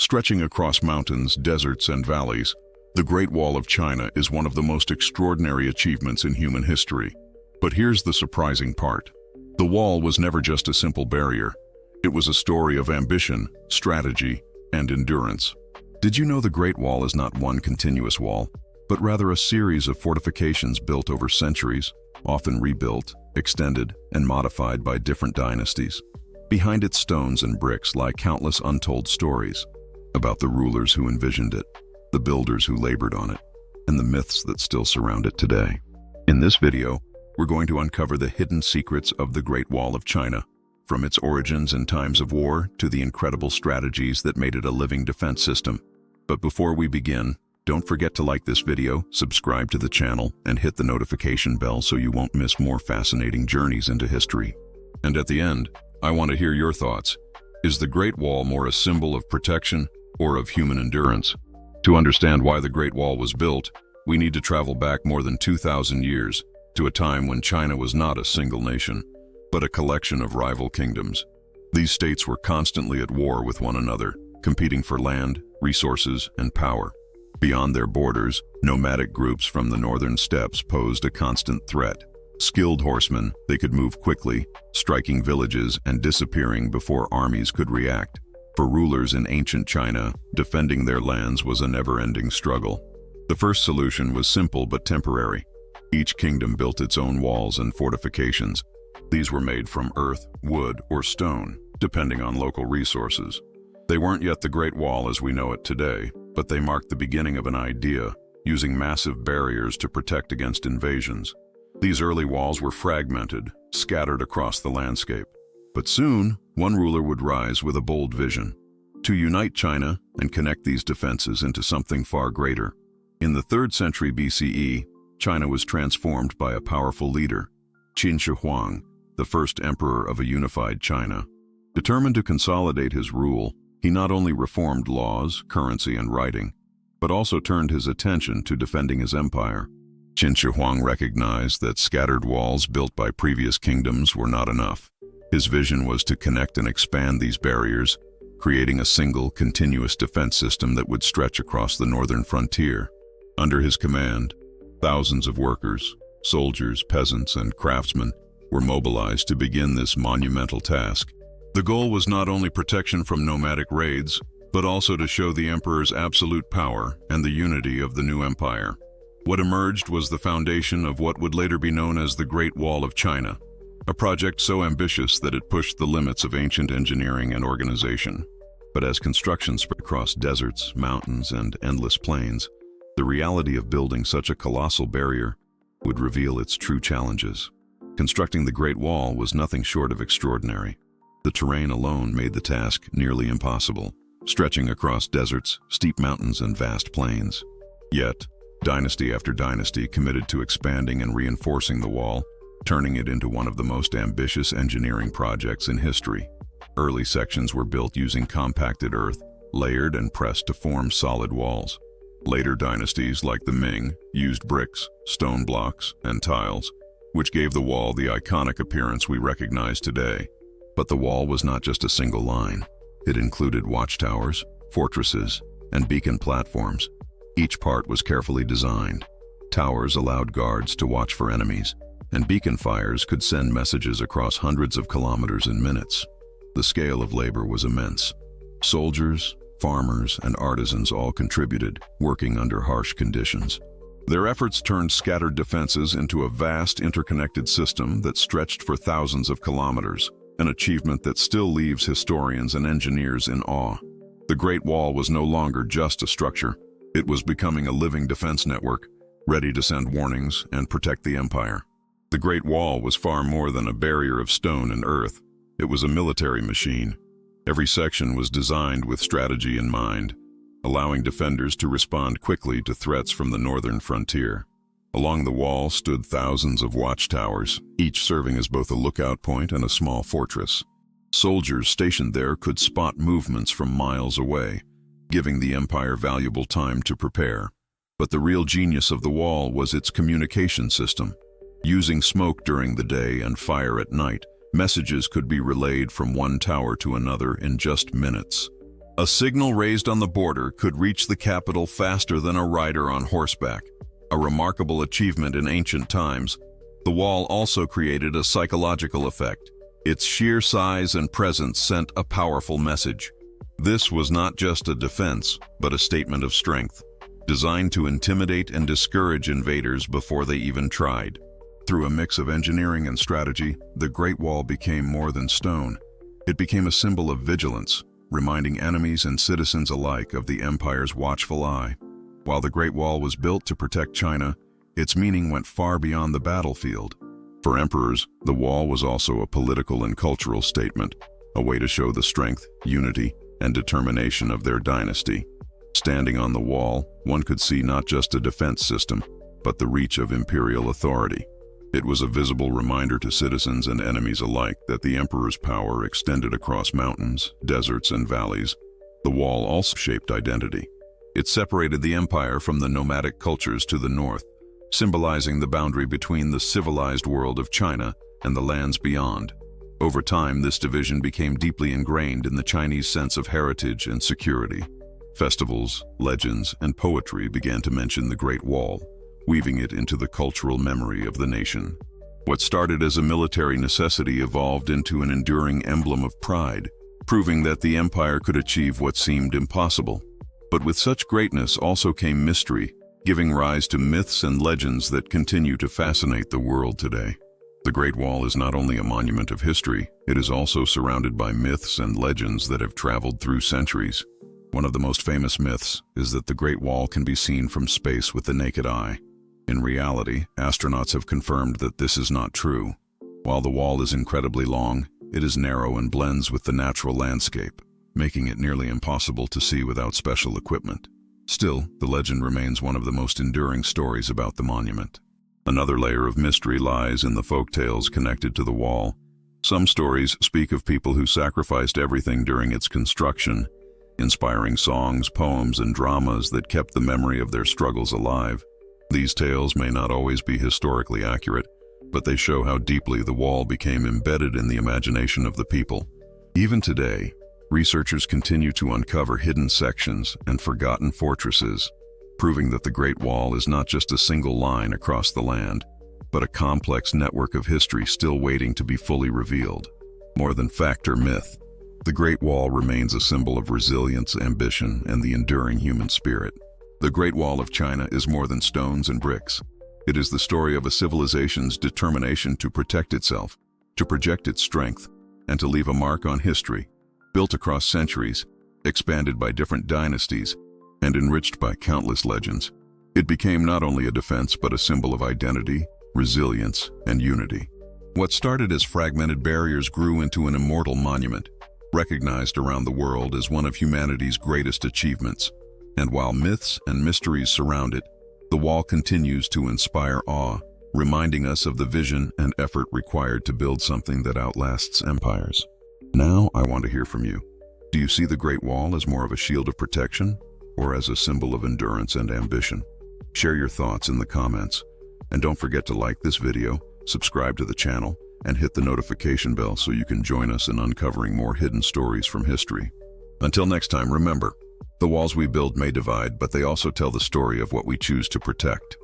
Stretching across mountains, deserts, and valleys, the Great Wall of China is one of the most extraordinary achievements in human history. But here's the surprising part. The wall was never just a simple barrier. It was a story of ambition, strategy, and endurance. Did you know the Great Wall is not one continuous wall, but rather a series of fortifications built over centuries, often rebuilt, extended, and modified by different dynasties? Behind its stones and bricks lie countless untold stories about the rulers who envisioned it, the builders who labored on it, and the myths that still surround it today. In this video, we're going to uncover the hidden secrets of the Great Wall of China, from its origins in times of war to the incredible strategies that made it a living defense system. But before we begin, don't forget to like this video, subscribe to the channel, and hit the notification bell so you won't miss more fascinating journeys into history. And at the end, I want to hear your thoughts. Is the Great Wall more a symbol of protection or of human endurance? To understand why the Great Wall was built, we need to travel back more than 2,000 years to a time when China was not a single nation, but a collection of rival kingdoms. These states were constantly at war with one another, competing for land, resources, and power. Beyond their borders, nomadic groups from the northern steppes posed a constant threat. Skilled horsemen, they could move quickly, striking villages and disappearing before armies could react. For rulers in ancient China, defending their lands was a never-ending struggle. The first solution was simple but temporary. Each kingdom built its own walls and fortifications. These were made from earth, wood, or stone, depending on local resources. They weren't yet the Great Wall as we know it today, but they marked the beginning of an idea, using massive barriers to protect against invasions. These early walls were fragmented, scattered across the landscape. But soon, one ruler would rise with a bold vision: to unite China and connect these defenses into something far greater. In the 3rd century BCE, China was transformed by a powerful leader, Qin Shi Huang, the first emperor of a unified China. Determined to consolidate his rule, he not only reformed laws, currency, and writing, but also turned his attention to defending his empire. Qin Shi Huang recognized that scattered walls built by previous kingdoms were not enough. His vision was to connect and expand these barriers, creating a single, continuous defense system that would stretch across the northern frontier. Under his command, thousands of workers, soldiers, peasants, and craftsmen were mobilized to begin this monumental task. The goal was not only protection from nomadic raids, but also to show the emperor's absolute power and the unity of the new empire. What emerged was the foundation of what would later be known as the Great Wall of China, a project so ambitious that it pushed the limits of ancient engineering and organization. But as construction spread across deserts, mountains, and endless plains, the reality of building such a colossal barrier would reveal its true challenges. Constructing the Great Wall was nothing short of extraordinary. The terrain alone made the task nearly impossible, stretching across deserts, steep mountains, and vast plains. Yet, dynasty after dynasty committed to expanding and reinforcing the wall, turning it into one of the most ambitious engineering projects in history. Early sections were built using compacted earth, layered and pressed to form solid walls. Later dynasties, like the Ming, used bricks, stone blocks, and tiles, which gave the wall the iconic appearance we recognize today. But the wall was not just a single line. It included watchtowers, fortresses, and beacon platforms. Each part was carefully designed. Towers allowed guards to watch for enemies, and beacon fires could send messages across hundreds of kilometers in minutes. The scale of labor was immense. Soldiers, farmers, and artisans all contributed, working under harsh conditions. Their efforts turned scattered defenses into a vast interconnected system that stretched for thousands of kilometers, an achievement that still leaves historians and engineers in awe. The Great Wall was no longer just a structure. It was becoming a living defense network, ready to send warnings and protect the empire. The Great Wall was far more than a barrier of stone and earth. It was a military machine. Every section was designed with strategy in mind, allowing defenders to respond quickly to threats from the northern frontier. Along the wall stood thousands of watchtowers, each serving as both a lookout point and a small fortress. Soldiers stationed there could spot movements from miles away, giving the empire valuable time to prepare. But the real genius of the wall was its communication system. Using smoke during the day and fire at night, messages could be relayed from one tower to another in just minutes. A signal raised on the border could reach the capital faster than a rider on horseback, a remarkable achievement in ancient times. The wall also created a psychological effect. Its sheer size and presence sent a powerful message. This was not just a defense, but a statement of strength, designed to intimidate and discourage invaders before they even tried. Through a mix of engineering and strategy, the Great Wall became more than stone. It became a symbol of vigilance, reminding enemies and citizens alike of the empire's watchful eye. While the Great Wall was built to protect China, its meaning went far beyond the battlefield. For emperors, the wall was also a political and cultural statement, a way to show the strength, unity, and determination of their dynasty. Standing on the wall, one could see not just a defense system, but the reach of imperial authority. It was a visible reminder to citizens and enemies alike that the emperor's power extended across mountains, deserts, and valleys. The wall also shaped identity. It separated the empire from the nomadic cultures to the north, symbolizing the boundary between the civilized world of China and the lands beyond. Over time, this division became deeply ingrained in the Chinese sense of heritage and security. Festivals, legends, and poetry began to mention the Great Wall, weaving it into the cultural memory of the nation. What started as a military necessity evolved into an enduring emblem of pride, proving that the empire could achieve what seemed impossible. But with such greatness also came mystery, giving rise to myths and legends that continue to fascinate the world today. The Great Wall is not only a monument of history, it is also surrounded by myths and legends that have traveled through centuries. One of the most famous myths is that the Great Wall can be seen from space with the naked eye. In reality, astronauts have confirmed that this is not true. While the wall is incredibly long, it is narrow and blends with the natural landscape, making it nearly impossible to see without special equipment. Still, the legend remains one of the most enduring stories about the monument. Another layer of mystery lies in the folk tales connected to the wall. Some stories speak of people who sacrificed everything during its construction, inspiring songs, poems, and dramas that kept the memory of their struggles alive. These tales may not always be historically accurate, but they show how deeply the wall became embedded in the imagination of the people. Even today, researchers continue to uncover hidden sections and forgotten fortresses, proving that the Great Wall is not just a single line across the land, but a complex network of history still waiting to be fully revealed. More than fact or myth, the Great Wall remains a symbol of resilience, ambition, and the enduring human spirit. The Great Wall of China is more than stones and bricks. It is the story of a civilization's determination to protect itself, to project its strength, and to leave a mark on history. Built across centuries, expanded by different dynasties, and enriched by countless legends, it became not only a defense but a symbol of identity, resilience, and unity. What started as fragmented barriers grew into an immortal monument, recognized around the world as one of humanity's greatest achievements. And while myths and mysteries surround it, the wall continues to inspire awe, reminding us of the vision and effort required to build something that outlasts empires. Now, I want to hear from you. Do you see the Great Wall as more of a shield of protection, or as a symbol of endurance and ambition? Share your thoughts in the comments. And don't forget to like this video, subscribe to the channel, and hit the notification bell so you can join us in uncovering more hidden stories from history. Until next time, remember, the walls we build may divide, but they also tell the story of what we choose to protect.